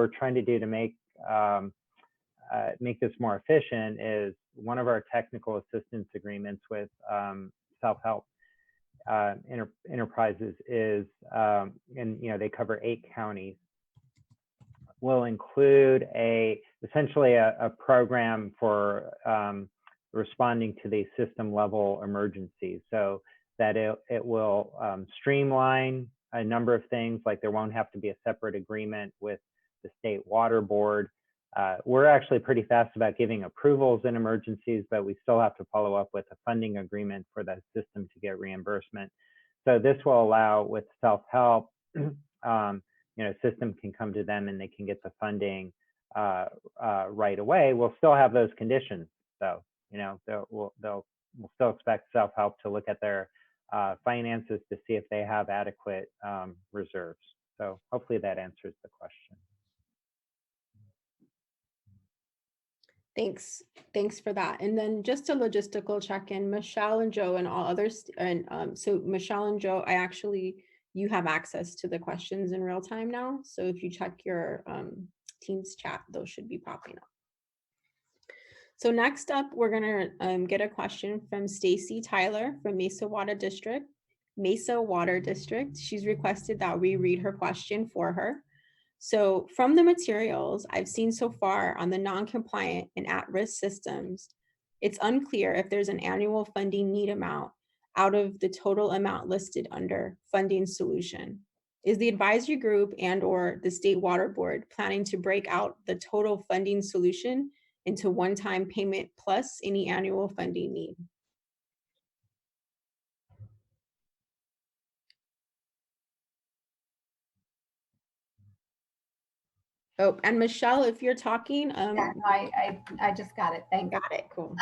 we're trying to do to make this more efficient is one of our technical assistance agreements with self-help enterprises is, and they cover 8 counties, will include essentially a program for responding to the system level emergencies, so that it will streamline a number of things, like there won't have to be a separate agreement with the state water board. We're actually pretty fast about giving approvals in emergencies, but we still have to follow up with a funding agreement for the system to get reimbursement. So this will allow, with self-help, system can come to them and they can get the funding right away. We'll still have those conditions, though. We'll still expect self-help to look at their finances to see if they have adequate reserves. So hopefully that answers the question. Thanks for that. And then just a logistical check-in, Michelle and Joe and all others. And so Michelle and Joe, you have access to the questions in real time now. So if you check your Teams chat, those should be popping up. So next up, we're gonna get a question from Stacy Tyler from Mesa Water District. She's requested that we read her question for her. So from the materials I've seen so far on the non-compliant and at-risk systems, it's unclear if there's an annual funding need amount out of the total amount listed under funding solution. Is the advisory group and/or the state water board planning to break out the total funding solution into one-time payment plus any annual funding need? Oh, and Michelle, if you're talking, yeah, I just got it. Thank you. Got it. Cool.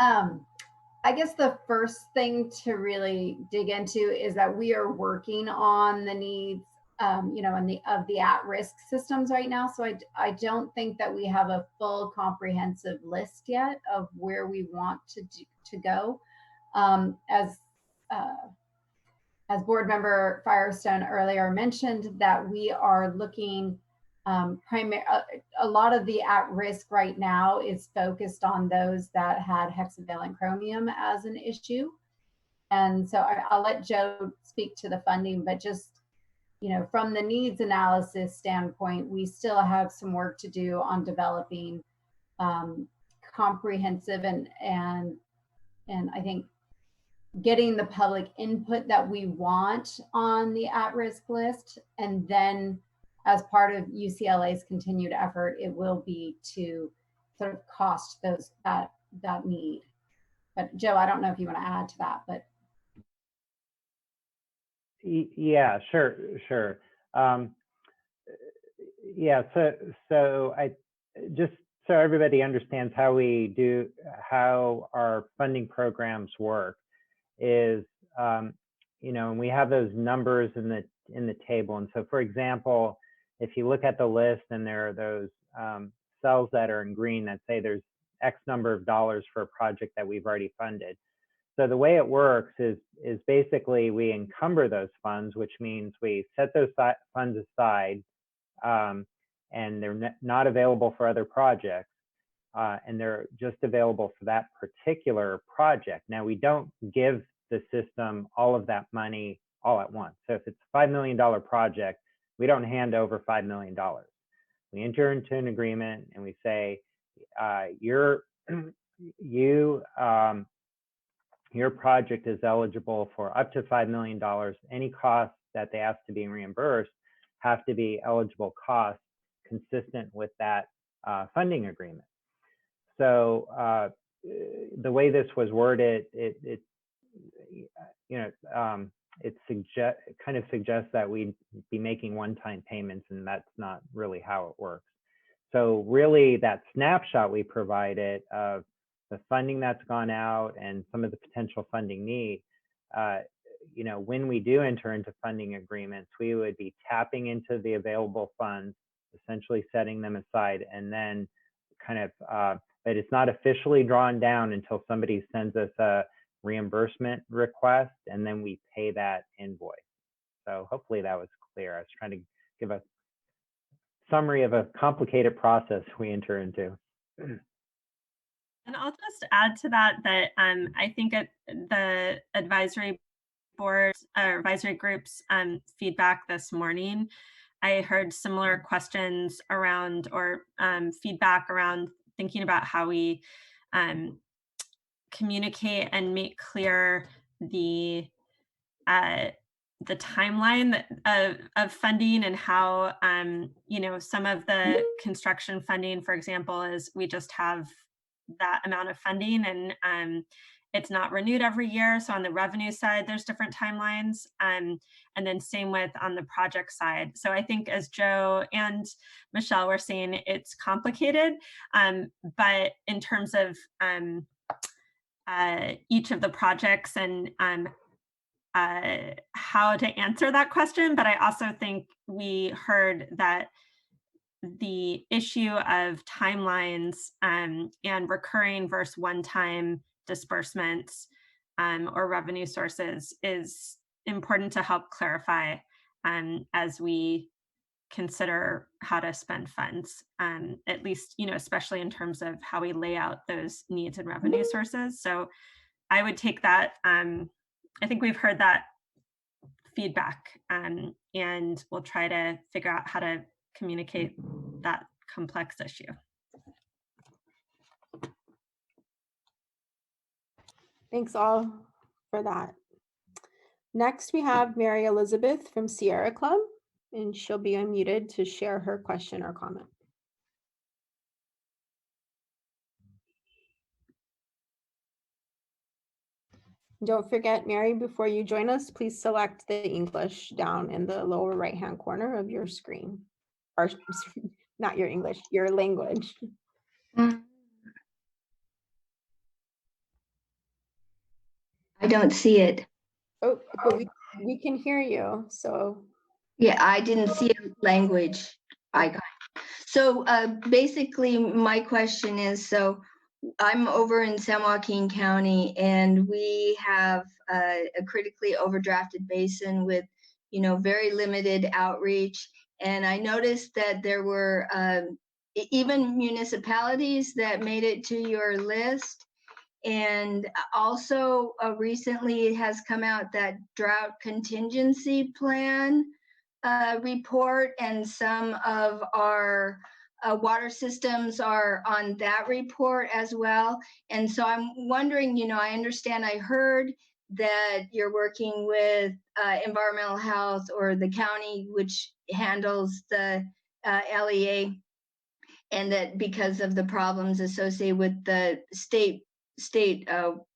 I guess the first thing to really dig into is that we are working on the needs, of the at-risk systems right now. So I don't think that we have a full comprehensive list yet of where we want to go. As board member Firestone earlier mentioned, that we are looking a lot of the at-risk right now is focused on those that had hexavalent chromium as an issue. And so I'll let Joe speak to the funding, but just, from the needs analysis standpoint, we still have some work to do on developing comprehensive and I think getting the public input that we want on the at-risk list. And then as part of UCLA's continued effort, it will be to sort of cost that need. But Joe, I don't know if you want to add to that, but. Yeah, sure. Yeah, so I just, so everybody understands how our funding programs work is, and we have those numbers in the table. And so, for example, if you look at the list and there are those cells that are in green that say there's X number of dollars for a project that we've already funded. So the way it works is basically we encumber those funds, which means we set those funds aside and they're not available for other projects. And they're just available for that particular project. Now, we don't give the system all of that money all at once. So if it's a $5 million project, we don't hand over $5 million. We enter into an agreement and we say, your project is eligible for up to $5 million. Any costs that they ask to be reimbursed have to be eligible costs consistent with that funding agreement. So the way this was worded, it kind of suggests that we'd be making one-time payments, and that's not really how it works. So really, that snapshot we provided of the funding that's gone out and some of the potential funding need, when we do enter into funding agreements, we would be tapping into the available funds, essentially setting them aside, and then kind of, but it's not officially drawn down until somebody sends us a reimbursement request, and then we pay that invoice. So hopefully that was clear. I was trying to give a summary of a complicated process we enter into. And I'll just add to that that I think at the advisory board or advisory groups feedback this morning, I heard similar questions around or feedback around thinking about how we communicate and make clear the timeline of funding and how you know, some of the construction funding, for example, is we just have that amount of funding and it's not renewed every year. So on the revenue side, there's different timelines. And then same with on the project side. So I think as Joe and Michelle were saying, it's complicated. But in terms of each of the projects and how to answer that question, but I also think we heard that the issue of timelines and recurring versus one-time disbursements or revenue sources is important to help clarify as we consider how to spend funds, at least, you know, especially in terms of how we lay out those needs and revenue sources. So I would take that. I think we've heard that feedback and we'll try to figure out how to communicate that complex issue. Thanks all for that. Next, we have Mary Elizabeth from Sierra Club, and she'll be unmuted to share her question or comment. Don't forget, Mary, before you join us, please select the English down in the lower right-hand corner of your screen. Or not your English, your language. I don't see it. Oh, but we can hear you, so. Yeah, I didn't see a language icon. So basically my question is, so I'm over in San Joaquin County and we have a critically overdrafted basin with, you know, very limited outreach. And I noticed that there were even municipalities that made it to your list. And also recently it has come out that drought contingency plan report, and some of our water systems are on that report as well. And so I'm wondering, you know, I understand, I heard that you're working with environmental health or the county, which handles the LEA, and that because of the problems associated with the state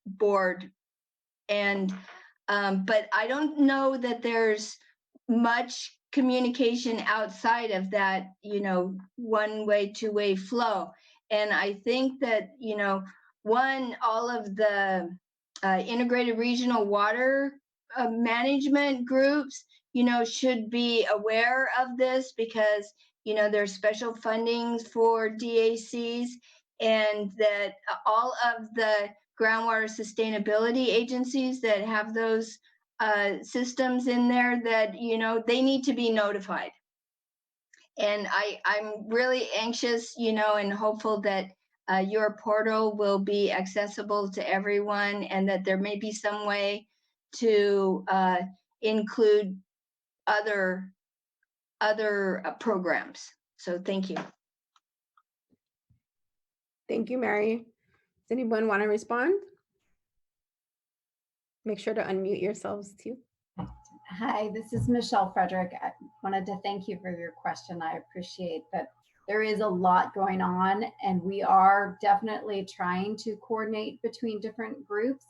board. And but I don't know that there's much communication outside of that, you know, one-way, two-way flow. And I think that, you know, all of the integrated regional water management groups, you know, should be aware of this, because, you know, there's special fundings for DACs, and that all of the groundwater sustainability agencies that have those systems in there, that, you know, they need to be notified. And I'm really anxious, you know, and hopeful that your portal will be accessible to everyone, and that there may be some way to include other programs. So thank you. Thank you, Mary. Does anyone want to respond? Make sure to unmute yourselves too. Hi, this is Michelle Frederick. I wanted to thank you for your question. I appreciate that there is a lot going on, and we are definitely trying to coordinate between different groups.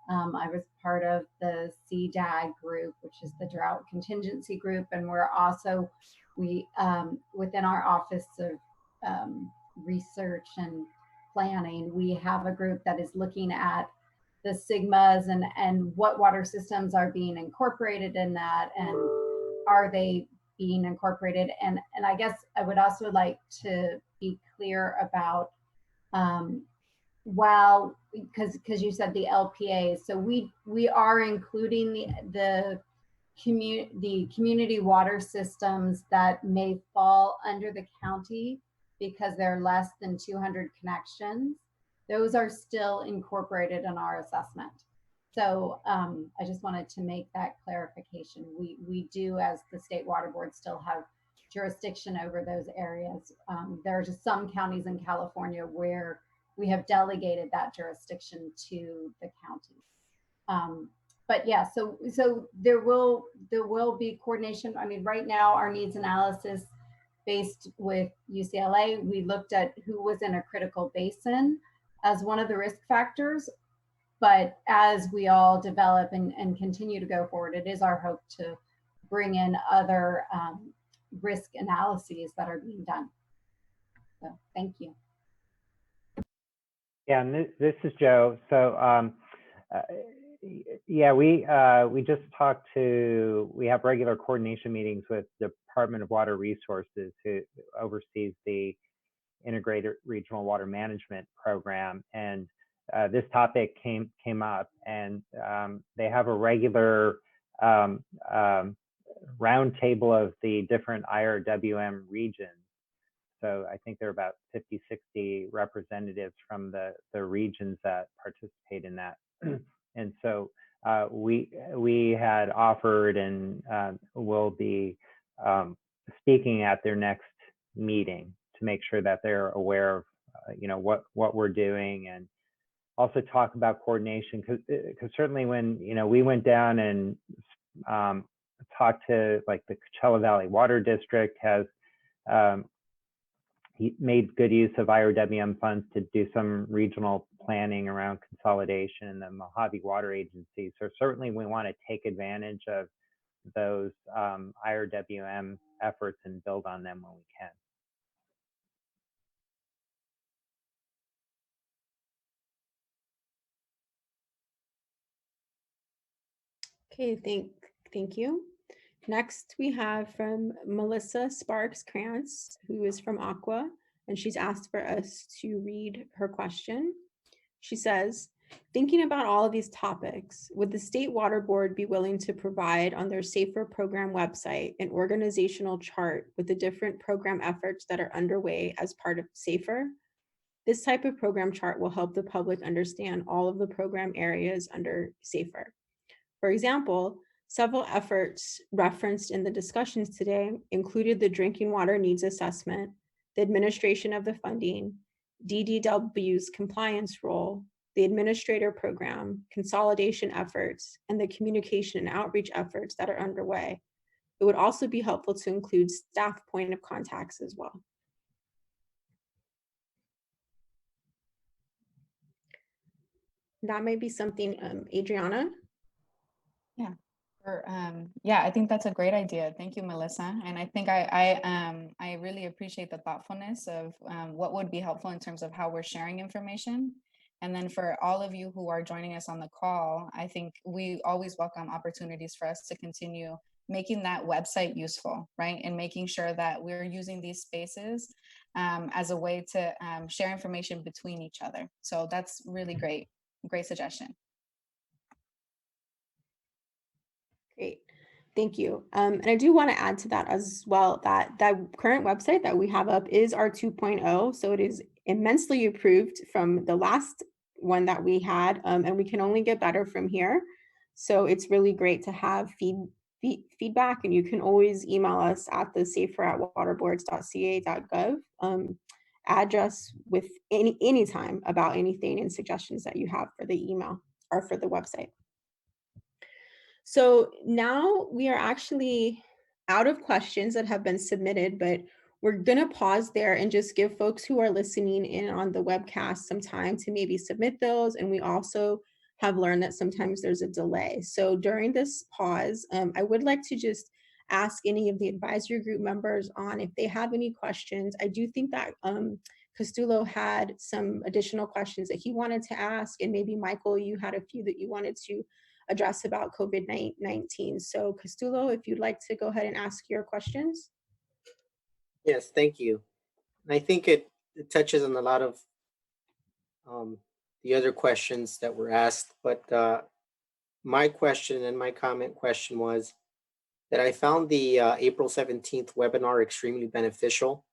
I was part of the CDAG group, which is the Drought Contingency Group, and we're also, within our Office of Research and Planning, we have a group that is looking at the sigmas and what water systems are being incorporated in that, and are they being incorporated. And I guess I would also like to be clear about, because you said the LPAs, so we are including the the community water systems that may fall under the county because they're less than 200 connections, those are still incorporated in our assessment. So I just wanted to make that clarification. We do, as the State Water Board, still have jurisdiction over those areas. There are just some counties in California where we have delegated that jurisdiction to the county. But yeah, so there will be coordination. I mean, right now our needs analysis based with UCLA, we looked at who was in a critical basin as one of the risk factors. But as we all develop and continue to go forward, it is our hope to bring in other risk analyses that are being done. So thank you. Yeah, and this is Joe. So yeah, we just talked to, we have regular coordination meetings with the Department of Water Resources, who oversees the Integrated Regional Water Management Program, and this topic came up, and they have a regular roundtable of the different IRWM regions. So I think there are about 50, 60 representatives from the regions that participate in that. And so we had offered and will be speaking at their next meeting to make sure that they're aware of what we're doing, and also talk about coordination, because certainly when we went down and talked to, like, the Coachella Valley Water District has he made good use of IRWM funds to do some regional planning around consolidation in the Mojave Water Agency. So certainly we want to take advantage of those IRWM efforts and build on them when we can. Okay, thank you. Next, we have from Melissa Sparks-Krantz, who is from Aqua, and she's asked for us to read her question. She says, thinking about all of these topics, would the State Water Board be willing to provide on their SAFER program website an organizational chart with the different program efforts that are underway as part of SAFER? This type of program chart will help the public understand all of the program areas under SAFER. For example, several efforts referenced in the discussions today included the drinking water needs assessment, the administration of the funding, DDW's compliance role, the administrator program, consolidation efforts, and the communication and outreach efforts that are underway. It would also be helpful to include staff point of contacts as well. That might be something, Adriana? Yeah. Yeah, I think that's a great idea. Thank you, Melissa. And I think I really appreciate the thoughtfulness of what would be helpful in terms of how we're sharing information. And then for all of you who are joining us on the call, I think we always welcome opportunities for us to continue making that website useful, right? And making sure that we're using these spaces as a way to share information between each other. So that's really great suggestion. Great, thank you. And I do want to add to that as well that current website that we have up is our 2.0, so it is immensely improved from the last one that we had, and we can only get better from here. So it's really great to have feedback, and you can always email us at the safer@waterboards.ca.gov address with any time about anything and suggestions that you have for the email or for the website. So now we are actually out of questions that have been submitted, but we're going to pause there and just give folks who are listening in on the webcast some time to maybe submit those. And we also have learned that sometimes there's a delay. So during this pause, I would like to just ask any of the advisory group members on if they have any questions. I do think that Costello had some additional questions that he wanted to ask, and maybe Michael, you had a few that you wanted to address about COVID-19. So Costello, if you'd like to go ahead and ask your questions. Yes, thank you. I think it touches on a lot of the other questions that were asked, but my question and my comment question was, that I found the April 17th webinar extremely beneficial.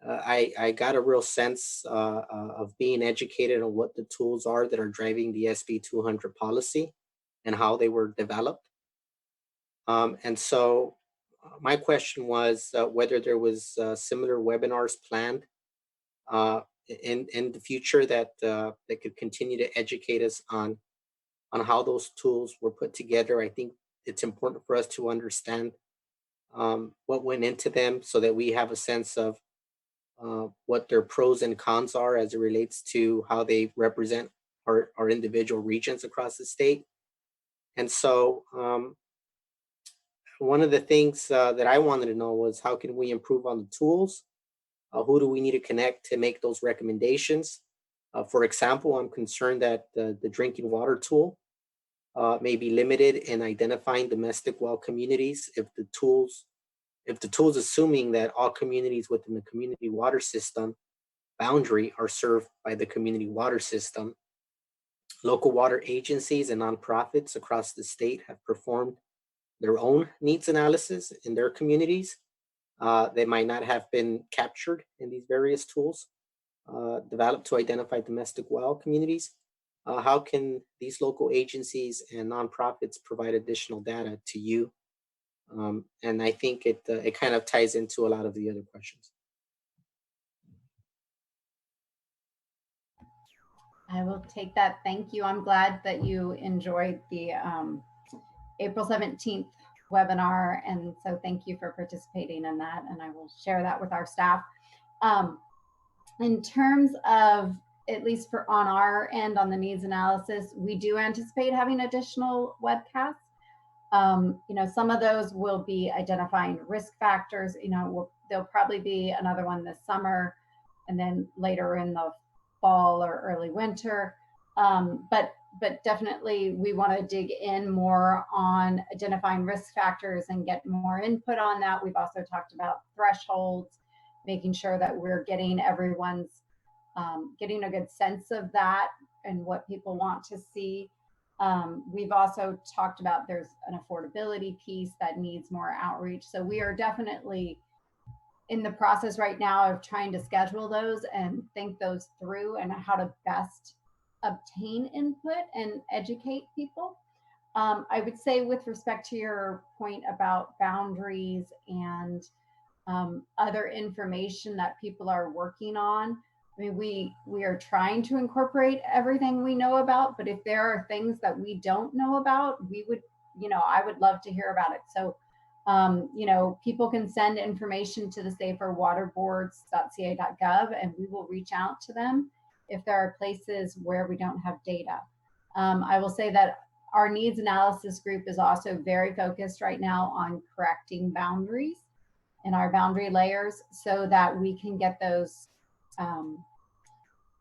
I got a real sense of being educated on what the tools are that are driving the SB 200 policy and how they were developed. And so my question was whether there was similar webinars planned in the future that that could continue to educate us on how those tools were put together. I think it's important for us to understand what went into them so that we have a sense of what their pros and cons are as it relates to how they represent our individual regions across the state. And so one of the things that I wanted to know was how can we improve on the tools? Who do we need to connect to make those recommendations? For example, I'm concerned that the drinking water tool may be limited in identifying domestic well communities if the tools assuming that all communities within the community water system boundary are served by the community water system. Local water agencies and nonprofits across the state have performed their own needs analysis in their communities. They might not have been captured in these various tools developed to identify domestic well communities. How can these local agencies and nonprofits provide additional data to you? And I think it kind of ties into a lot of the other questions. I will take that. Thank you. I'm glad that you enjoyed the April 17th webinar. And so thank you for participating in that. And I will share that with our staff. In terms of, at least for on our end on the needs analysis, we do anticipate having additional webcasts. You know, some of those will be identifying risk factors. You know, there'll probably be another one this summer and then later in the fall or early winter. But definitely we want to dig in more on identifying risk factors and get more input on that. We've also talked about thresholds, making sure that we're getting everyone's, getting a good sense of that and what people want to see. We've also talked about there's an affordability piece that needs more outreach. So we are definitely in the process right now of trying to schedule those and think those through and how to best obtain input and educate people. I would say with respect to your point about boundaries and other information that people are working on, I mean, we are trying to incorporate everything we know about, but if there are things that we don't know about, we would, you know, I would love to hear about it. So you know, people can send information to the saferwaterboards.ca.gov and we will reach out to them if there are places where we don't have data. I will say that our needs analysis group is also very focused right now on correcting boundaries in our boundary layers so that we can get those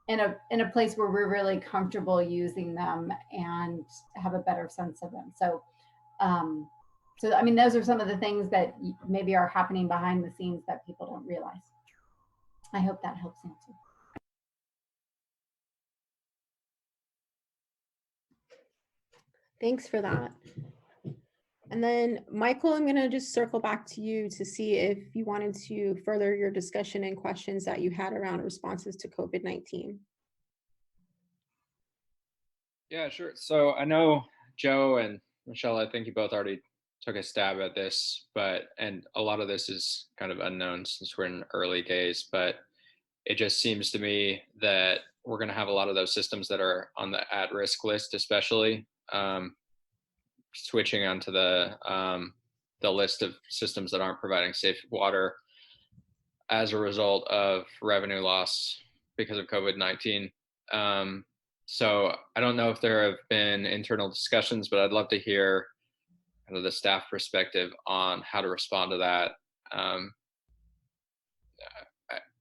in a place where we're really comfortable using them and have a better sense of them. So so, I mean, those are some of the things that maybe are happening behind the scenes that people don't realize. I hope that helps answer. Thanks for that. And then, Michael, I'm going to just circle back to you to see if you wanted to further your discussion and questions that you had around responses to COVID-19. Yeah, sure. So I know Joe and Michelle, I think you both already took a stab at this, and a lot of this is kind of unknown since we're in early days, but it just seems to me that we're going to have a lot of those systems that are on the at-risk list, especially switching onto the list of systems that aren't providing safe water as a result of revenue loss because of COVID-19. So I don't know if there have been internal discussions, but I'd love to hear kind of the staff perspective on how to respond to that.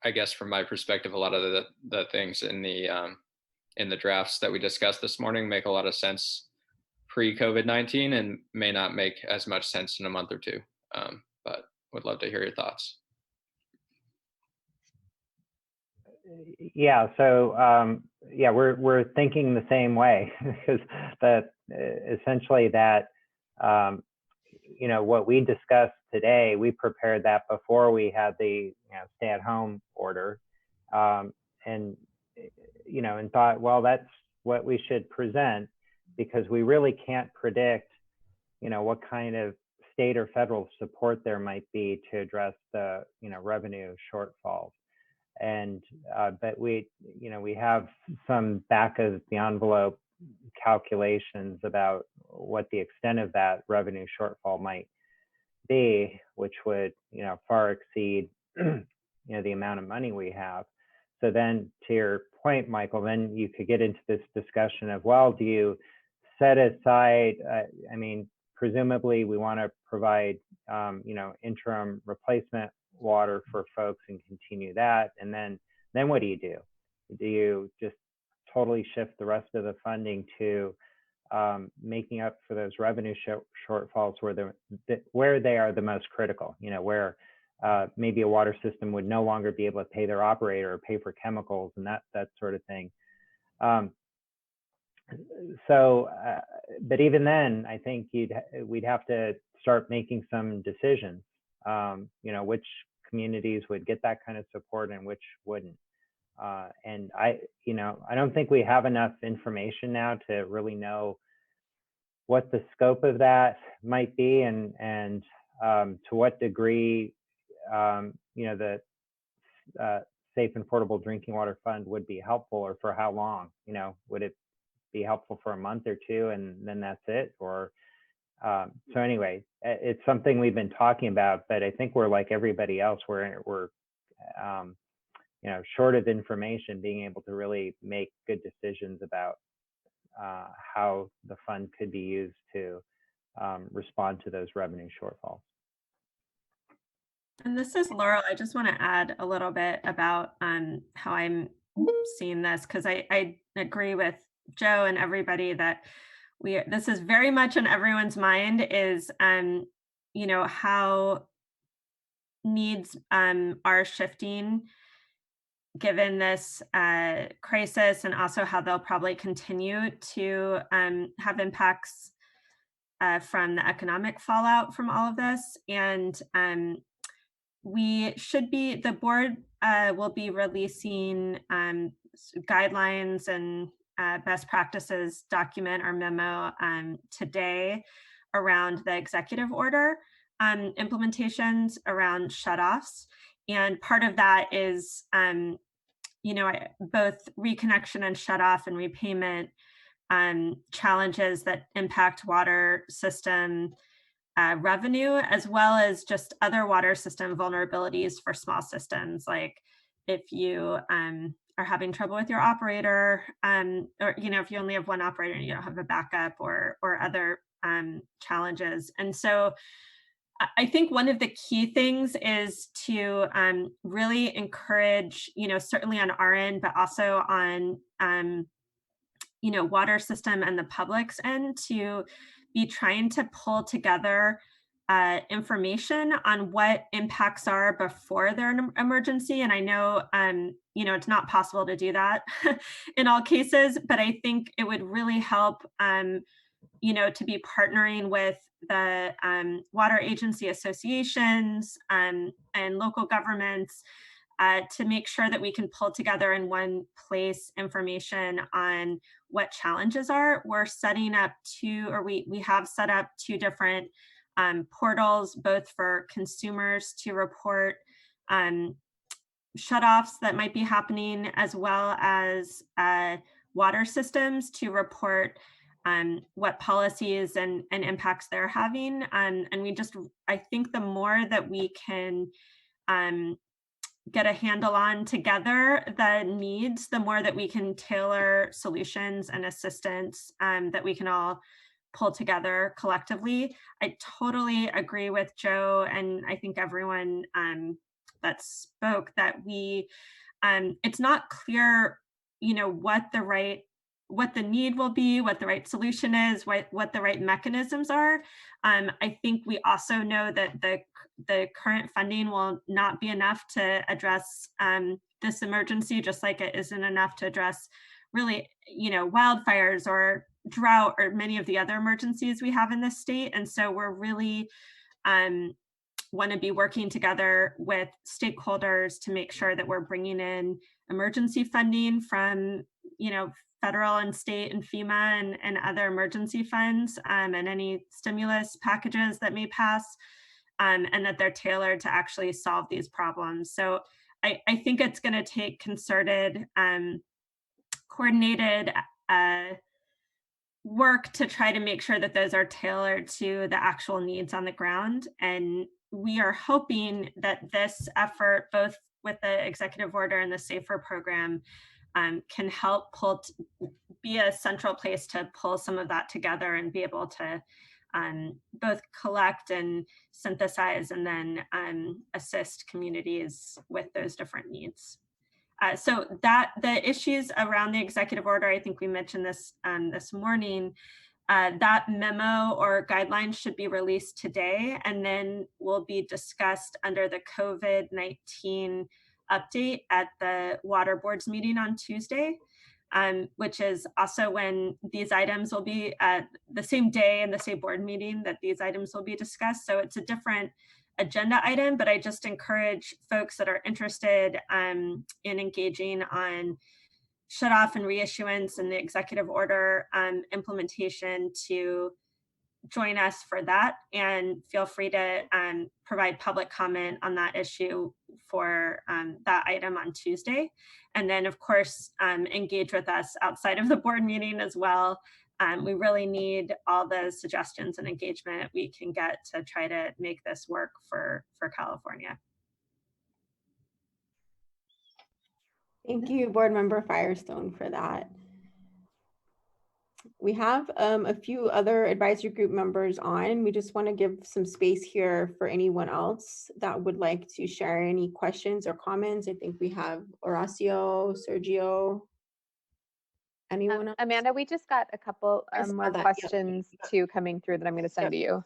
I guess from my perspective, a lot of the things in the drafts that we discussed this morning make a lot of sense pre-COVID-19 and may not make as much sense in a month or two. But would love to hear your thoughts. Yeah, so yeah, we're thinking the same way because that essentially that you know, what we discussed today, we prepared that before we had the stay-at-home order, and you know, and thought, well, that's what we should present, because we really can't predict, you know, what kind of state or federal support there might be to address the, you know, revenue shortfalls. And but we, you know, we have some back of the envelope calculations about what the extent of that revenue shortfall might be, which would, you know, far exceed you know, the amount of money we have. So then, to your point, Michael, then you could get into this discussion of, well, do you set aside, I mean, presumably we want to provide, you know, interim replacement water for folks and continue that. And then what do you do? Do you just totally shift the rest of the funding to making up for those revenue shortfalls where they are the most critical, you know, where maybe a water system would no longer be able to pay their operator or pay for chemicals and that sort of thing. But even then, I think we'd have to start making some decisions, you know, which communities would get that kind of support and which wouldn't. And you know, I don't think we have enough information now to really know what the scope of that might be, and to what degree, you know, the Safe and Affordable Drinking Water Fund would be helpful, or for how long. You know, would it be helpful for a month or two and then that's it? Or so anyway, it's something we've been talking about, but I think we're like everybody else. We're you know, short of information, being able to really make good decisions about how the fund could be used to respond to those revenue shortfalls. And this is Laurel. I just want to add a little bit about how I'm seeing this, because I agree with Joe and everybody that this is very much in everyone's mind, is you know, how needs are shifting given this crisis, and also how they'll probably continue to have impacts from the economic fallout from all of this. And the board will be releasing guidelines and best practices document or memo today around the executive order implementations around shutoffs. And part of that is, you know, both reconnection and shutoff and repayment challenges that impact water system revenue, as well as just other water system vulnerabilities for small systems. Like if you are having trouble with your operator, or, you know, if you only have one operator and you don't have a backup, or other challenges. And so I think one of the key things is to really encourage, you know, certainly on our end, but also on, you know, water system and the public's end, to be trying to pull together information on what impacts are before they're an emergency. And I know, you know, it's not possible to do that in all cases, but I think it would really help, you know, to be partnering with the water agency associations and local governments to make sure that we can pull together in one place information on what challenges are. We're setting up we have set up two different portals, both for consumers to report shutoffs that might be happening, as well as water systems to report what policies and impacts they're having. And I think the more that we can get a handle on together the needs, the more that we can tailor solutions and assistance that we can all pull together collectively. I totally agree with Joe, and I think everyone that spoke, that it's not clear, you know, what the need will be, what the right solution is, what the right mechanisms are. I think we also know that the current funding will not be enough to address this emergency, just like it isn't enough to address really, you know, wildfires or drought or many of the other emergencies we have in this state. And so we're really want to be working together with stakeholders to make sure that we're bringing in emergency funding from, federal and state and FEMA and other emergency funds, and any stimulus packages that may pass, and that they're tailored to actually solve these problems. So I think it's going to take concerted, coordinated work to try to make sure that those are tailored to the actual needs on the ground. And we are hoping that this effort, both with the executive order and the SAFER program, can help be a central place to pull some of that together and be able to both collect and synthesize and then assist communities with those different needs. So that the issues around the executive order, I think we mentioned this this morning, that memo or guidelines should be released today and then will be discussed under the COVID-19 update at the Water Board's meeting on Tuesday, which is also when these items will be the same day in the same board meeting that these items will be discussed. So it's a different agenda item, but I just encourage folks that are interested in engaging on shut off and reissuance and the executive order implementation to join us for that, and feel free to provide public comment on that issue for that item on Tuesday. And then of course, engage with us outside of the board meeting as well. We really need all the suggestions and engagement we can get to try to make this work for California. Thank you, Board Member Firestone, for that. We have a few other advisory group members on. We just want to give some space here for anyone else that would like to share any questions or comments. I think we have Horacio, Sergio. Anyone else? Amanda, we just got a couple more questions too coming through that I'm going to send to you.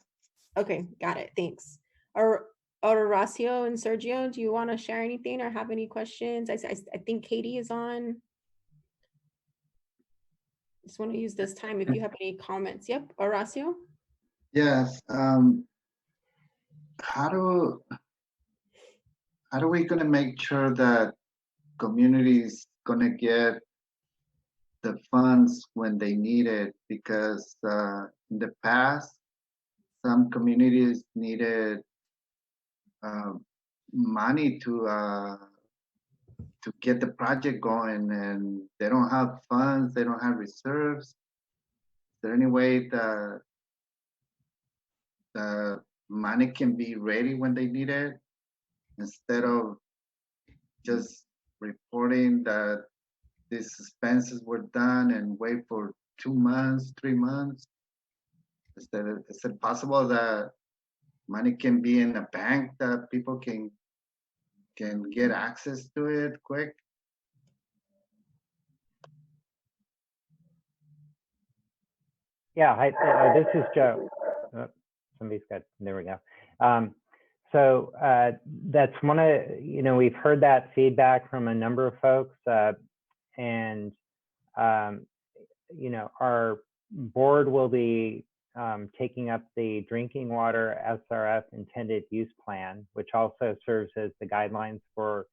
Okay, got it. Thanks. Horacio and Sergio, do you want to share anything or have any questions? I think Katie is on. Just want to use this time if you have any comments. Yep, Horacio? Yes. How do we gonna make sure that communities gonna get the funds when they need it? Because in the past, some communities needed money to get the project going, and they don't have funds, they don't have reserves. Is there any way that the money can be ready when they need it, instead of just reporting that these expenses were done and wait for 2 months, 3 months? Is it possible that money can be in a bank that people can get access to it quick? Yeah, hi, this is Joe. Oh, somebody's got, there we go. So that's one of, we've heard that feedback from a number of folks, and our board will be taking up the drinking water SRF intended use plan, which also serves as the guidelines for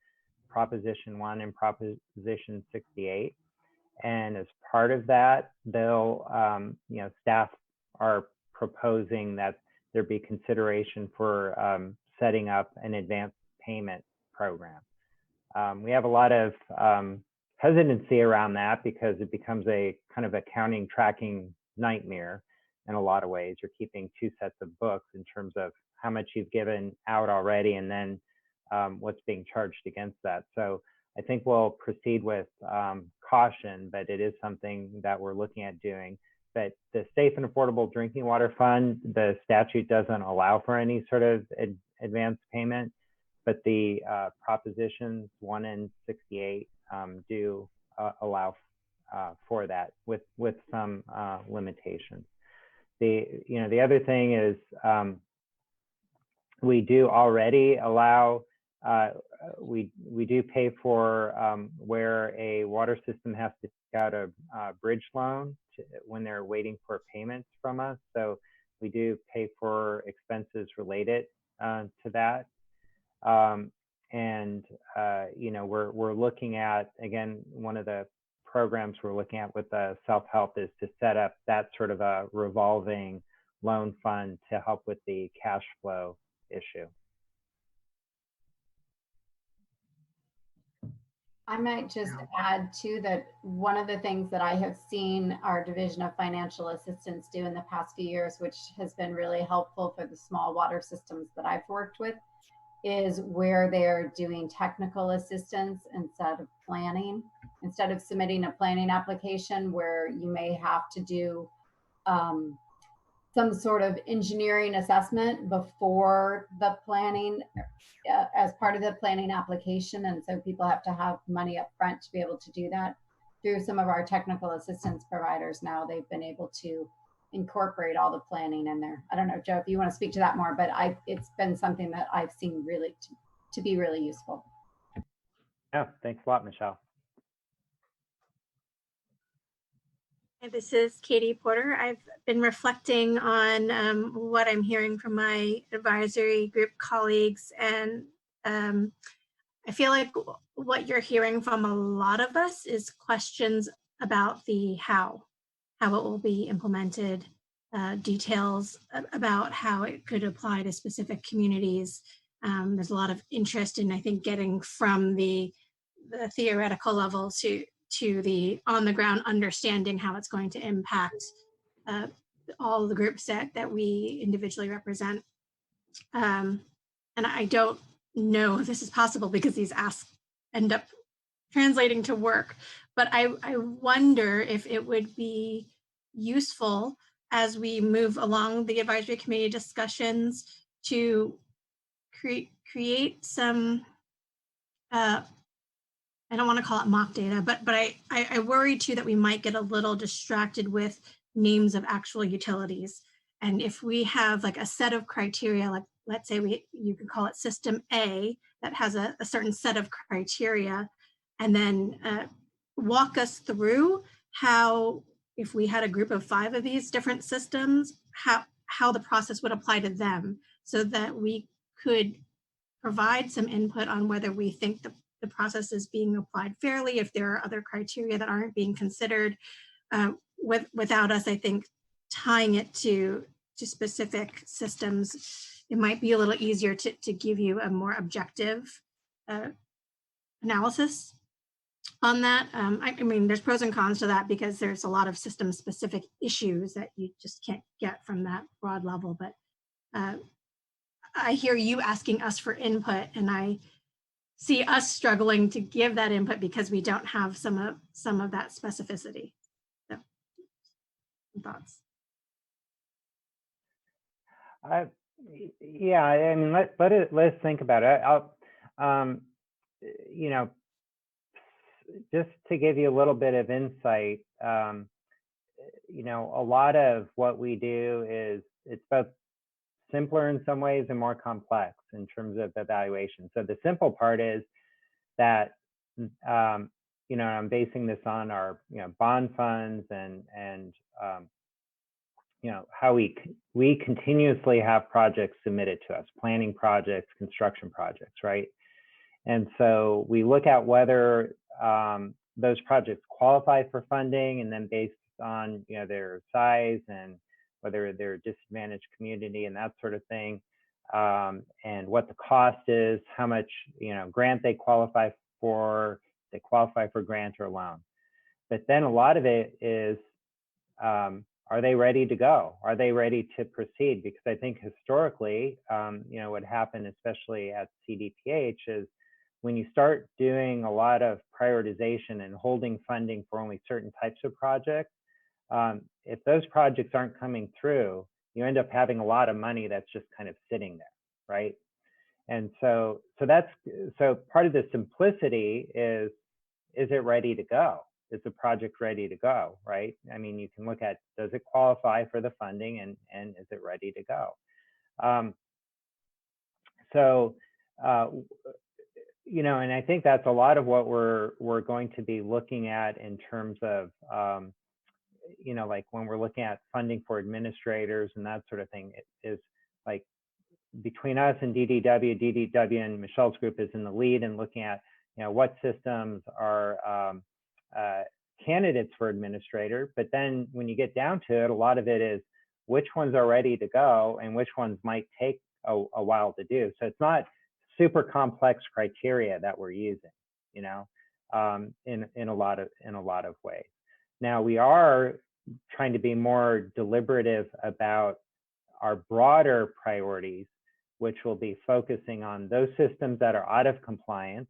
Proposition 1 and Proposition 68. And as part of that, they'll, staff are proposing that there be consideration for setting up an advance payment program. We have a lot of hesitancy around that because it becomes a kind of accounting tracking nightmare in a lot of ways. You're keeping two sets of books in terms of how much you've given out already and then what's being charged against that. So I think we'll proceed with caution, but it is something that we're looking at doing. But the Safe and Affordable Drinking Water Fund, the statute doesn't allow for any sort of advance payment, but the Propositions 1 and 68 do allow for that with some limitations. The other thing is we do already allow we do pay for where a water system has to take out a bridge loan when they're waiting for payments from us. So we do pay for expenses related to that. You know, we're looking at, again, one of the programs we're looking at with self-help is to set up that sort of a revolving loan fund to help with the cash flow issue. I might just add too that one of the things that I have seen our Division of Financial Assistance do in the past few years, which has been really helpful for the small water systems that I've worked with, is where they're doing technical assistance instead of planning. Instead of submitting a planning application where you may have to do some sort of engineering assessment before the planning, as part of the planning application. And so people have to have money up front to be able to do that. Through some of our technical assistance providers now, they've been able to incorporate all the planning in there. I don't know, Joe, if you want to speak to that more, but it's been something that I've seen really to be really useful. Yeah, thanks a lot, Michelle. This is Katie Porter. I've been reflecting on what I'm hearing from my advisory group colleagues, and I feel like what you're hearing from a lot of us is questions about the how it will be implemented, details about how it could apply to specific communities. There's a lot of interest in, I think, getting from the theoretical level to the on-the-ground understanding how it's going to impact all the groups that we individually represent. And I don't know if this is possible because these asks end up translating to work, but I wonder if it would be useful as we move along the advisory committee discussions to create some, I don't want to call it mock data, but I worry too that we might get a little distracted with names of actual utilities. And if we have like a set of criteria, like let's say you could call it system A that has a certain set of criteria, and then walk us through how, if we had a group of 5 of these different systems, how the process would apply to them, so that we could provide some input on whether we think the process is being applied fairly, if there are other criteria that aren't being considered, without us, I think, tying it to specific systems. It might be a little easier to give you a more objective analysis on that. I mean, there's pros and cons to that because there's a lot of system specific issues that you just can't get from that broad level. But I hear you asking us for input, and I see us struggling to give that input because we don't have some of that specificity. So, thoughts? Yeah, I mean, let's think about it. I'll, you know, just to give you a little bit of insight, you know, a lot of what we do is it's both simpler in some ways and more complex in terms of evaluation. So the simple part is that, you know, I'm basing this on our, you know, bond funds and you know, how we continuously have projects submitted to us, planning projects, construction projects, right? And so we look at whether those projects qualify for funding, and then based on, you know, their size and whether they're a disadvantaged community and that sort of thing, and what the cost is, how much, you know, grant they qualify for grant or loan. But then a lot of it is, are they ready to go? Are they ready to proceed? Because I think historically, you know, what happened, especially at CDPH, is when you start doing a lot of prioritization and holding funding for only certain types of projects, if those projects aren't coming through, you end up having a lot of money that's just kind of sitting there, right? And so part of the simplicity is it ready to go? Is the project ready to go, right? I mean, you can look at, does it qualify for the funding, and is it ready to go? you know, and I think that's a lot of what we're going to be looking at in terms of, you know, like when we're looking at funding for administrators and that sort of thing, it is like between us and DDW and Michelle's group is in the lead and looking at, you know, what systems are candidates for administrator. But then when you get down to it, a lot of it is which ones are ready to go and which ones might take a while to do. So it's not super complex criteria that we're using, you know, in a lot of ways. Now we are trying to be more deliberative about our broader priorities, which will be focusing on those systems that are out of compliance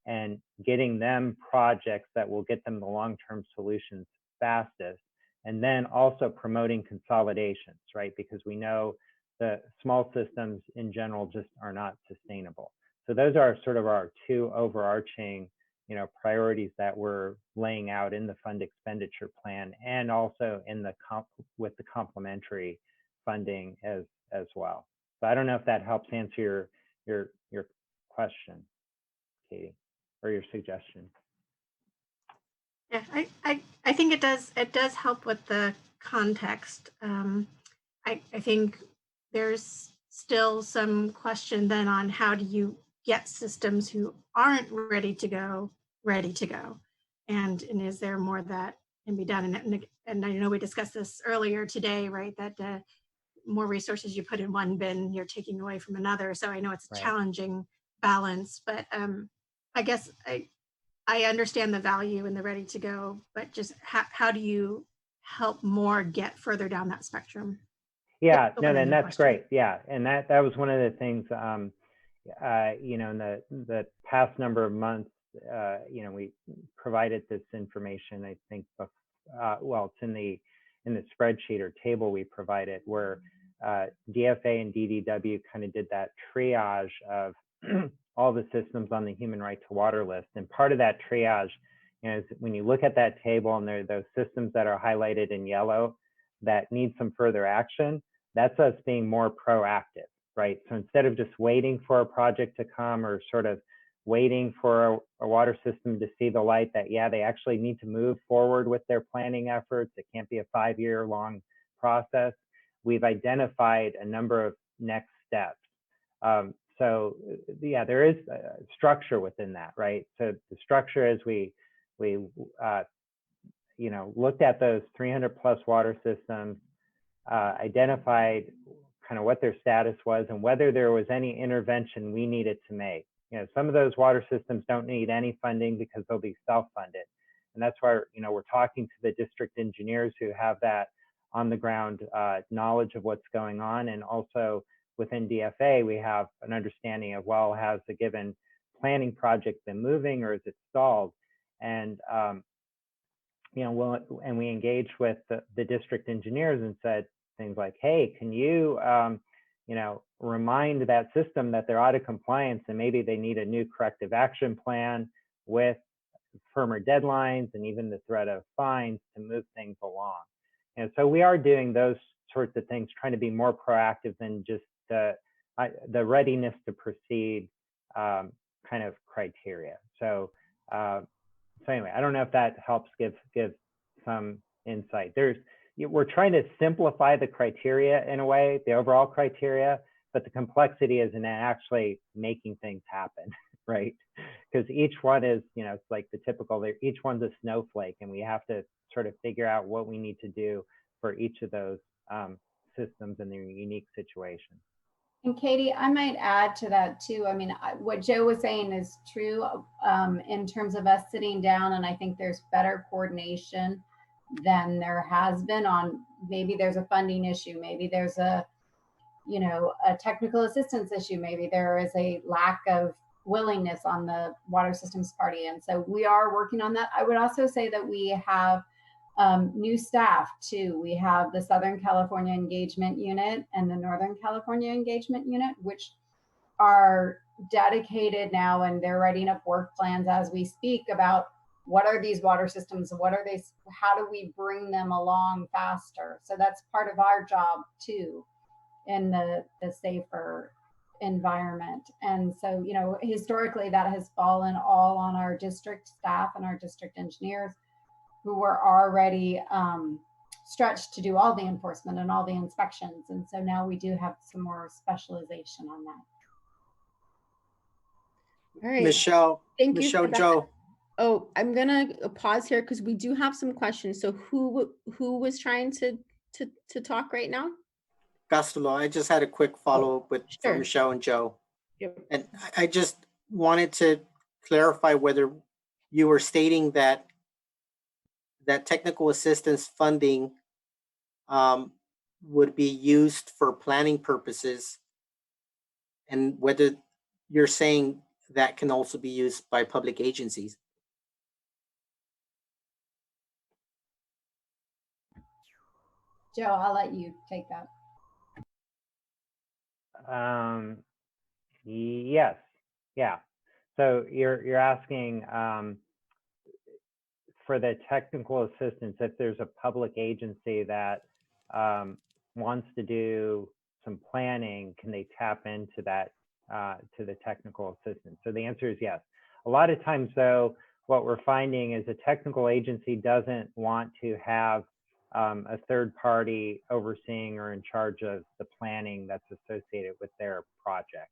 and getting them projects that will get them the long-term solutions fastest, and then also promoting consolidations, right? Because we know the small systems in general just are not sustainable. So those are sort of our two overarching, you know, priorities that we're laying out in the fund expenditure plan, and also in the with the complementary funding as well. So I don't know if that helps answer your question, Katie, or your suggestion. Yeah, I think it does. It does help with the context. I think there's still some question then on how do you get systems who aren't ready to go, and is there more that can be done? And I know we discussed this earlier today, right? That more resources you put in one bin, you're taking away from another. So I know it's a challenging balance, but I guess I understand the value in the ready to go, but just how do you help more get further down that spectrum? Yeah, no, then that's great. Yeah, and that was one of the things, you know, in the past number of months, you know, we provided this information. I think, well, it's in the spreadsheet or table we provided, where DFA and DDW kind of did that triage of all the systems on the human right to water list. And part of that triage, you know, is when you look at that table and there are those systems that are highlighted in yellow that need some further action, that's us being more proactive, right? So instead of just waiting for a project to come or sort of waiting for a water system to see the light that, yeah, they actually need to move forward with their planning efforts. It can't be a 5-year long process. We've identified a number of next steps. So yeah, there is a structure within that, right? So the structure is we you know, looked at those 300 plus water systems, identified kind of what their status was and whether there was any intervention we needed to make. You know, some of those water systems don't need any funding because they'll be self-funded. And that's why, you know, we're talking to the district engineers who have that on the ground knowledge of what's going on. And also within DFA, we have an understanding of, well, has a given planning project been moving or is it stalled? And, you know, and we engaged with the district engineers and said things like, hey, can you, you know, remind that system that they're out of compliance and maybe they need a new corrective action plan with firmer deadlines and even the threat of fines to move things along. And so we are doing those sorts of things, trying to be more proactive than just the readiness to proceed kind of criteria. So, so anyway, I don't know if that helps give some insight. We're trying to simplify the criteria in a way, the overall criteria, but the complexity is in actually making things happen, right? Because each one is, you know, it's like the typical, each one's a snowflake, and we have to sort of figure out what we need to do for each of those systems in their unique situation. And Katie, I might add to that too. I mean, what Joe was saying is true in terms of us sitting down, and I think there's better coordination than there has been on, maybe there's a funding issue, maybe there's a, you know, a technical assistance issue, maybe there is a lack of willingness on the water systems party. And so we are working on that. I would also say that we have new staff too. We have the Southern California Engagement Unit and the Northern California Engagement Unit, which are dedicated now, and they're writing up work plans as we speak about what are these water systems, what are they, how do we bring them along faster? So that's part of our job too in the safer environment. And so, you know, historically that has fallen all on our district staff and our district engineers who were already stretched to do all the enforcement and all the inspections. And so now we do have some more specialization on that. All right. Michelle, Thank you Michelle, for that. Joe. Oh, I'm gonna pause here because we do have some questions. So who was trying to talk right now? Costello, I just had a quick follow-up with for Sure. Michelle and Joe. Yep. And I just wanted to clarify whether you were stating that technical assistance funding would be used for planning purposes, and whether you're saying that can also be used by public agencies. Joe, I'll let you take that. Yes, yeah. So you're asking for the technical assistance, if there's a public agency that wants to do some planning, can they tap into that, to the technical assistance? So the answer is yes. A lot of times though, what we're finding is a technical agency doesn't want to have a third party overseeing or in charge of the planning that's associated with their project.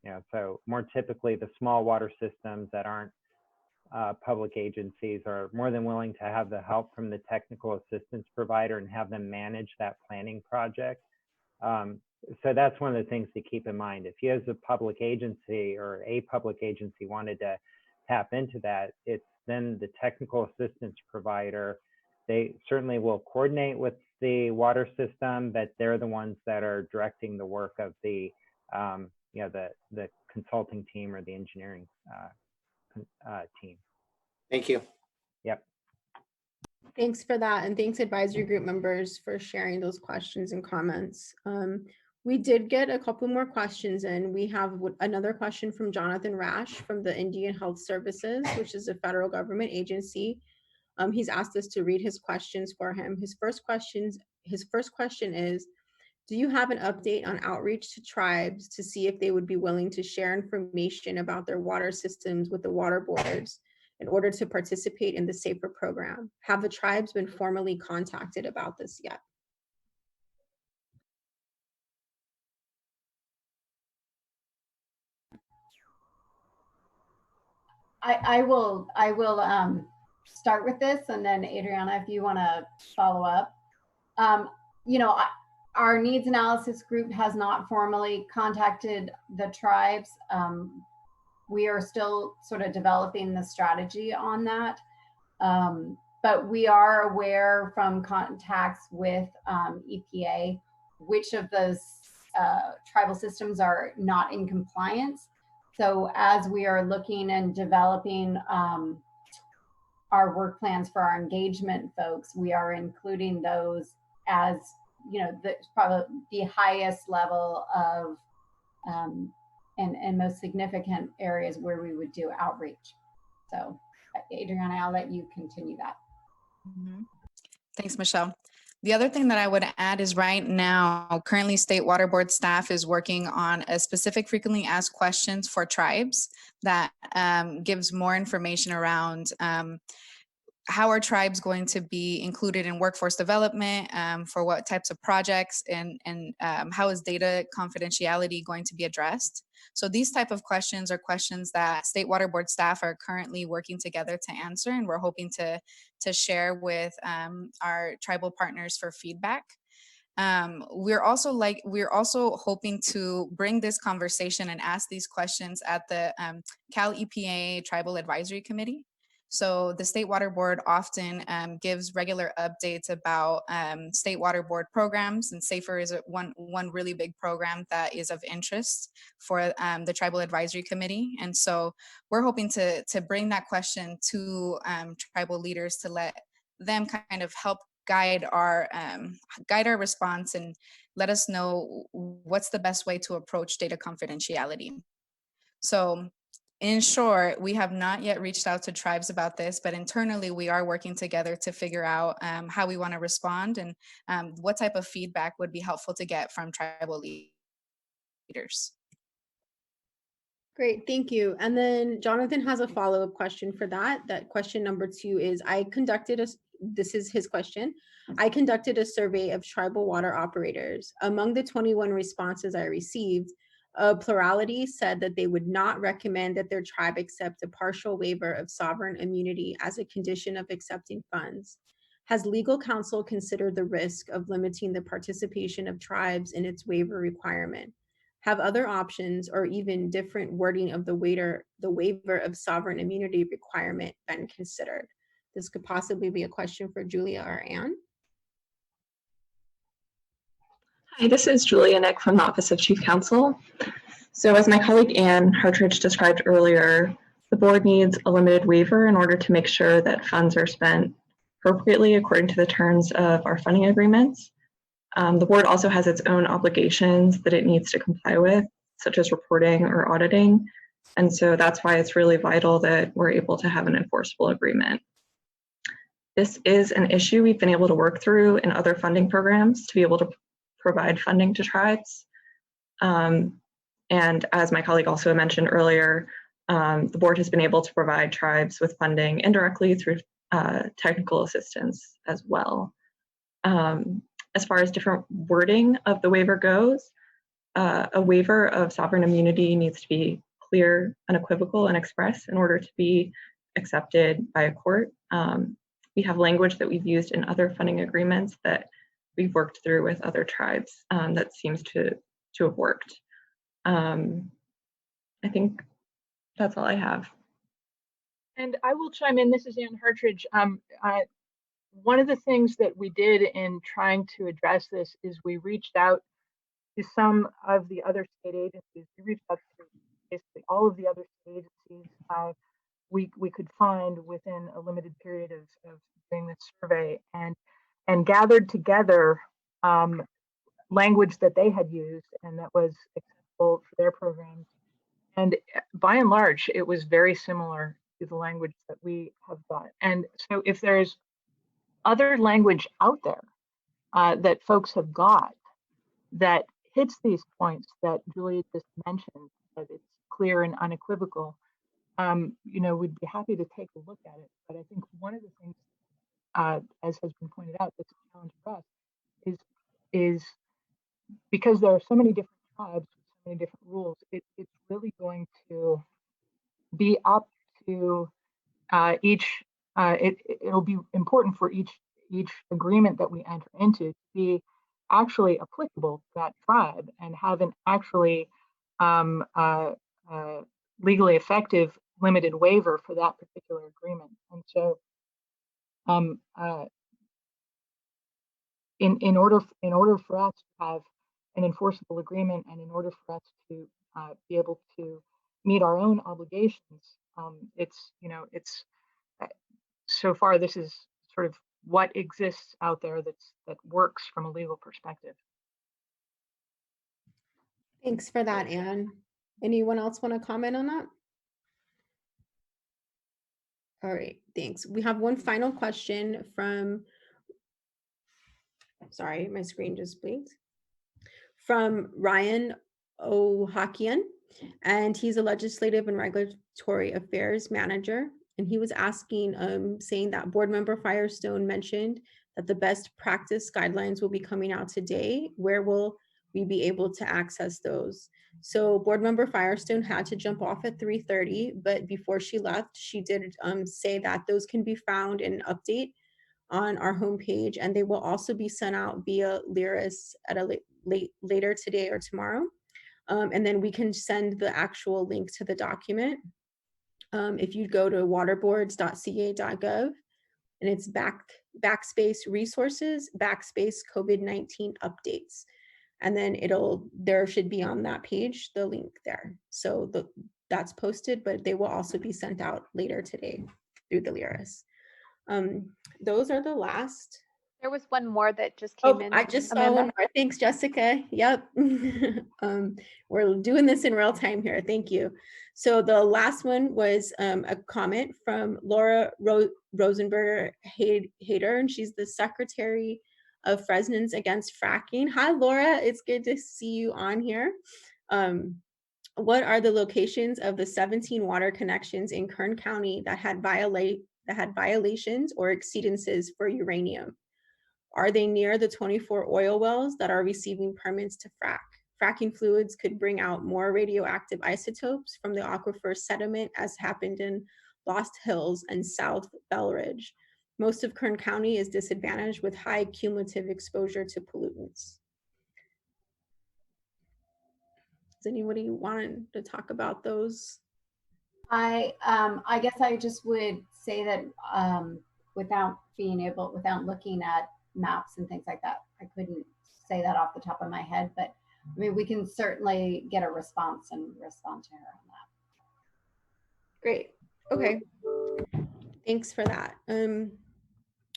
You know, so more typically the small water systems that aren't public agencies are more than willing to have the help from the technical assistance provider and have them manage that planning project. So that's one of the things to keep in mind. If you as a public agency or a public agency wanted to tap into that, it's then the technical assistance provider. They certainly will coordinate with the water system, but they're the ones that are directing the work of the you know, the consulting team or the engineering team. Thank you. Yep. Thanks for that. And thanks advisory group members for sharing those questions and comments. We did get a couple more questions in. We have another question from Jonathan Rash from the Indian Health Services, which is a federal government agency. He's asked us to read his questions for him. His first question is, do you have an update on outreach to tribes to see if they would be willing to share information about their water systems with the water boards in order to participate in the SAFER program? Have the tribes been formally contacted about this yet? I will start with this, and then Adriana, if you want to follow up. You know, our needs analysis group has not formally contacted the tribes. We are still sort of developing the strategy on that. But we are aware from contacts with EPA which of those tribal systems are not in compliance. So as we are looking and developing our work plans for our engagement folks, we are including those as, you know, probably the highest level of and most significant areas where we would do outreach. So Adriana, I'll let you continue that. Mm-hmm. Thanks, Michelle. The other thing that I would add is right now, currently State Water Board staff is working on a specific frequently asked questions for tribes that gives more information around how are tribes going to be included in workforce development, for what types of projects, and how is data confidentiality going to be addressed. So these type of questions are questions that State Water Board staff are currently working together to answer, and we're hoping to share with our tribal partners for feedback. We're also hoping to bring this conversation and ask these questions at the Cal EPA Tribal Advisory Committee. So the State Water Board often gives regular updates about State Water Board programs, and SAFER is one really big program that is of interest for the Tribal Advisory Committee. And so we're hoping to bring that question to tribal leaders to let them kind of help guide our response and let us know what's the best way to approach data confidentiality. So in short, we have not yet reached out to tribes about this, but internally we are working together to figure out how we want to respond and what type of feedback would be helpful to get from tribal leaders. Great, thank you. And then Jonathan has a follow-up question for that. That question number 2 is, this is his question. I conducted a survey of tribal water operators. Among the 21 responses I received, a plurality said that they would not recommend that their tribe accept a partial waiver of sovereign immunity as a condition of accepting funds. Has legal counsel considered the risk of limiting the participation of tribes in its waiver requirement? Have other options or even different wording of the waiver of sovereign immunity requirement been considered? This could possibly be a question for Julia or Anne. Hi, this is Julia Nick from the Office of Chief Counsel. So as my colleague Anne Hartridge described earlier, the board needs a limited waiver in order to make sure that funds are spent appropriately according to the terms of our funding agreements. The board also has its own obligations that it needs to comply with, such as reporting or auditing. And so that's why it's really vital that we're able to have an enforceable agreement. This is an issue we've been able to work through in other funding programs to be able to provide funding to tribes. And as my colleague also mentioned earlier, the board has been able to provide tribes with funding indirectly through technical assistance as well. As far as different wording of the waiver goes, a waiver of sovereign immunity needs to be clear, unequivocal, and express in order to be accepted by a court. We have language that we've used in other funding agreements that we've worked through with other tribes that seems to have worked. I think that's all I have. And I will chime in. This is Anne Hartridge. One of the things that we did in trying to address this is we reached out to some of the other state agencies. We reached out to basically all of the other state agencies we could find within a limited period of doing this survey, and gathered together language that they had used and that was acceptable for their programs. And by and large, it was very similar to the language that we have got. And so if there's other language out there that folks have got that hits these points that Julia just mentioned, that it's clear and unequivocal, we'd be happy to take a look at it. But I think one of the things, as has been pointed out, that's a challenge for us is because there are so many different tribes, so many different rules, it's really going to be up to it'll be important for each agreement that we enter into to be actually applicable to that tribe and have an actually legally effective limited waiver for that particular agreement. And so in order for us to have an enforceable agreement and in order for us to be able to meet our own obligations, it's so far this is sort of what exists out there that works from a legal perspective. Thanks for that, Anne. Anyone else want to comment on that? All right, thanks. We have one final question from, sorry, my screen just blinked, from Ryan Ohakian, and he's a legislative and regulatory affairs manager. And he was asking, saying that Board Member Firestone mentioned that the best practice guidelines will be coming out today. Where will we be able to access those? So Board Member Firestone had to jump off at 3:30, but before she left, she did say that those can be found in an update on our homepage, and they will also be sent out via Lyris at a later today or tomorrow. And then we can send the actual link to the document. If you go to waterboards.ca.gov, and it's backspace resources, backspace COVID-19 updates. And then there should be on that page, the link there. So that's posted, but they will also be sent out later today through the Lyris. Those are the last. There was one more that just came in. I just saw one more. Thanks, Jessica. Yep. We're doing this in real time here. Thank you. So the last one was a comment from Laura Rosenberg Hader, and she's the Secretary of Fresno's Against Fracking. Hi, Laura. It's good to see you on here. What are the locations of the 17 water connections in Kern County that had violations or exceedances for uranium? Are they near the 24 oil wells that are receiving permits to frack? Fracking fluids could bring out more radioactive isotopes from the aquifer sediment, as happened in Lost Hills and South Belridge. Most of Kern County is disadvantaged with high cumulative exposure to pollutants. Does anybody want to talk about those? I guess I just would say that without looking at maps and things like that, I couldn't say that off the top of my head, but I mean, we can certainly get a response and respond to her on that. Great. Okay. Thanks for that.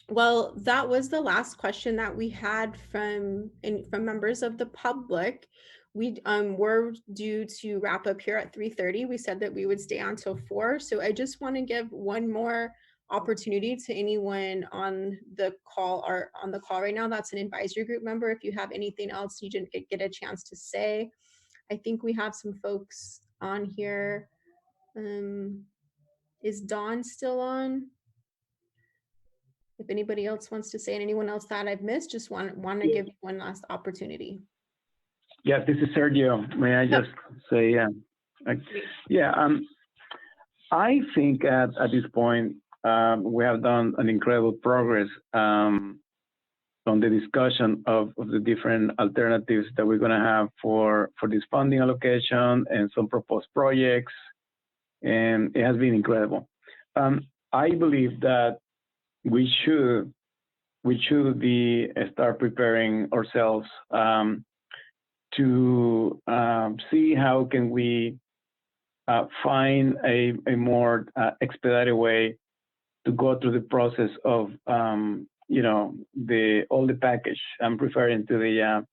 Well, that was the last question that we had from members of the public. We were due to wrap up here at 3:30. We said that we would stay on till 4. So I just want to give one more opportunity to anyone on the call or on the call right now that's an advisory group member. If you have anything else you didn't get a chance to say. I think we have some folks on here. Is Dawn still on? If anybody else wants to say, and anyone else that I've missed, just want to give you one last opportunity. Yes, this is Sergio. May I just say, I think at this point, we have done an incredible progress on the discussion of the different alternatives that we're going to have for this funding allocation and some proposed projects, and it has been incredible. I believe that we should be start preparing ourselves to see how can we find a more expedited way to go through the process of all the package. I'm referring to the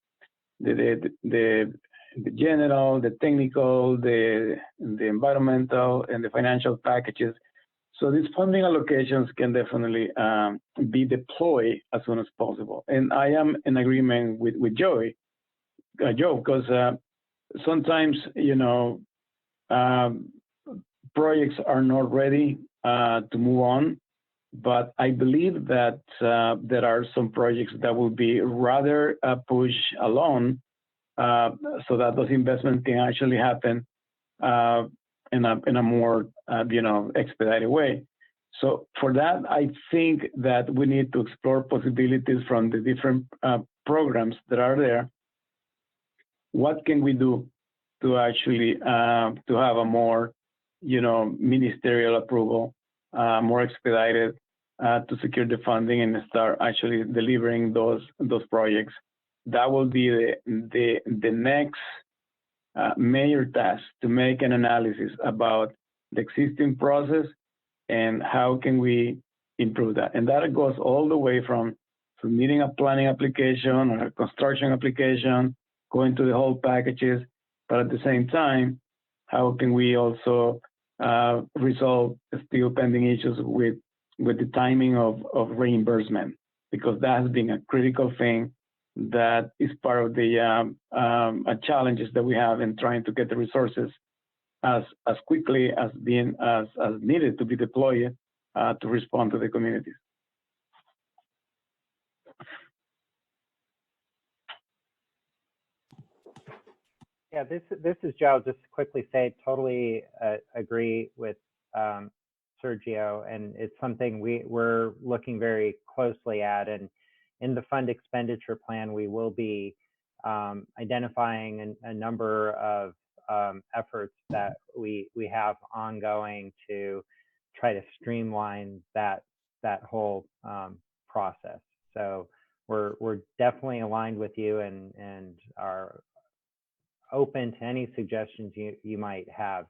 general, the technical, the environmental, and the financial packages. So these funding allocations can definitely be deployed as soon as possible. And I am in agreement with Joe, because sometimes, projects are not ready to move on, but I believe that there are some projects that will be rather pushed along so that those investments can actually happen in a more expedited way. So for that, I think that we need to explore possibilities from the different programs that are there. What can we do to actually to have a more ministerial approval, more expedited to secure the funding and start actually delivering those projects? That will be the next major task, to make an analysis about the existing process and how can we improve that. And that goes all the way from submitting a planning application or a construction application, going to the whole packages, but at the same time, how can we also resolve still pending issues with the timing of reimbursement, because that has been a critical thing that is part of the challenges that we have in trying to get the resources as quickly as needed to be deployed to respond to the communities. Yeah, this is Joe. Just to quickly say, totally agree with Sergio, and it's something we're looking very closely at. And in the fund expenditure plan, we will be identifying a number of efforts that we have ongoing to try to streamline that whole process. So we're definitely aligned with you and are open to any suggestions you might have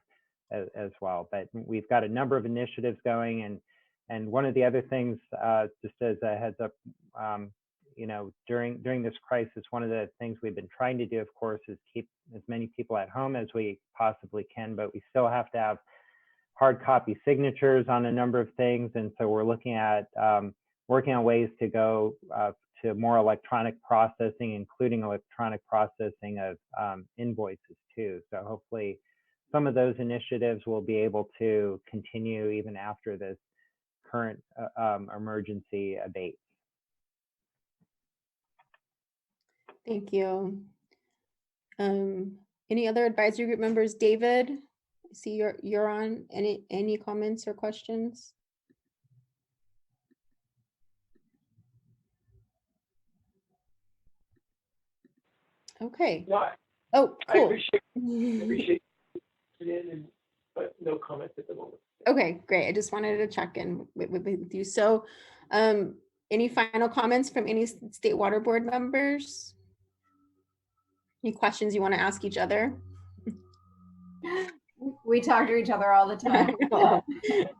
as well. But we've got a number of initiatives going, and one of the other things, just as a heads up, during this crisis, one of the things we've been trying to do, of course, is keep as many people at home as we possibly can, but we still have to have hard copy signatures on a number of things. And so we're looking at working on ways to go to more electronic processing, including electronic processing of invoices too. So hopefully some of those initiatives will be able to continue even after this current emergency abates. Thank you. Any other advisory group members? David, I see you're on. Any comments or questions? Okay. No, oh, cool. I appreciate it, but no comments at the moment. Okay, great. I just wanted to check in with you. So, any final comments from any state water board members? Any questions you want to ask each other? We talk to each other all the time.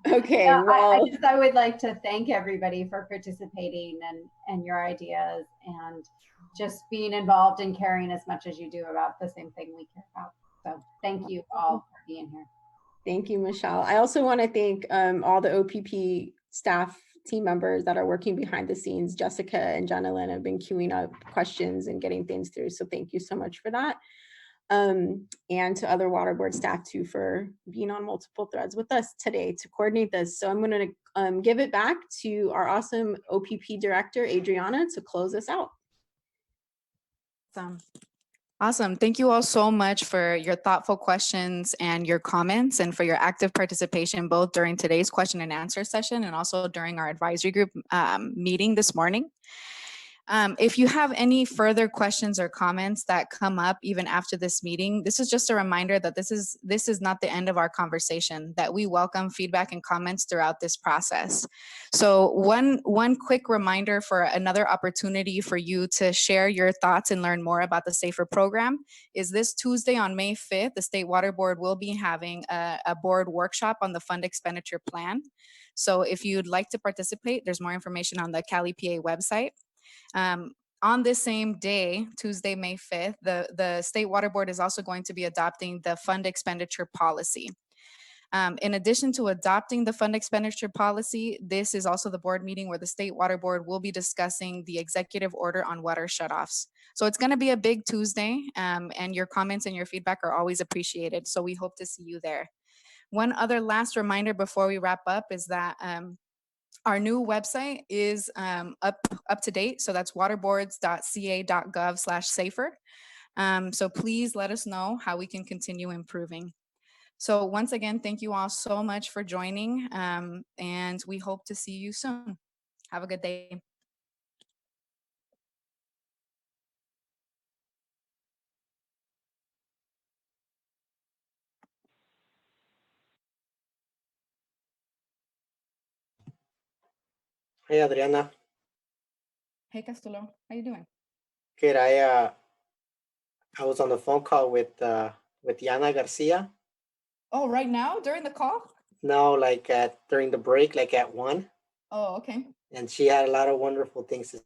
Okay, yeah, well, I would like to thank everybody for participating and your ideas and just being involved and caring as much as you do about the same thing we care about. So thank you all for being here. Thank you, Michelle. I also want to thank all the OPP staff team members that are working behind the scenes. Jessica and Jonalyn have been queuing up questions and getting things through. So thank you so much for that. And to other water board staff too for being on multiple threads with us today to coordinate this. So I'm going to give it back to our awesome OPP director, Adriana, to close us out. Awesome. Thank you all so much for your thoughtful questions and your comments and for your active participation, both during today's question and answer session and also during our advisory group meeting this morning. If you have any further questions or comments that come up even after this meeting, this is just a reminder that this is not the end of our conversation, that we welcome feedback and comments throughout this process. So one quick reminder for another opportunity for you to share your thoughts and learn more about the SAFER program is this Tuesday on May 5th, the State Water Board will be having a board workshop on the fund expenditure plan. So if you'd like to participate, there's more information on the Cali PA website. On this same day, Tuesday, May 5th, the State Water Board is also going to be adopting the fund expenditure policy. In addition to adopting the fund expenditure policy, this is also the board meeting where the State Water Board will be discussing the executive order on water shutoffs. So it's going to be a big Tuesday, and your comments and your feedback are always appreciated. So we hope to see you there. One other last reminder before we wrap up is that our new website is up to date. So that's waterboards.ca.gov/safer. So please let us know how we can continue improving. So once again, thank you all so much for joining, and we hope to see you soon. Have a good day. Hey, Adriana. Hey, Castulo, how you doing? Good. I was on the phone call with Yana Garcia. Oh, right now during the call? No, like during the break, like at 1. Oh, okay. And she had a lot of wonderful things to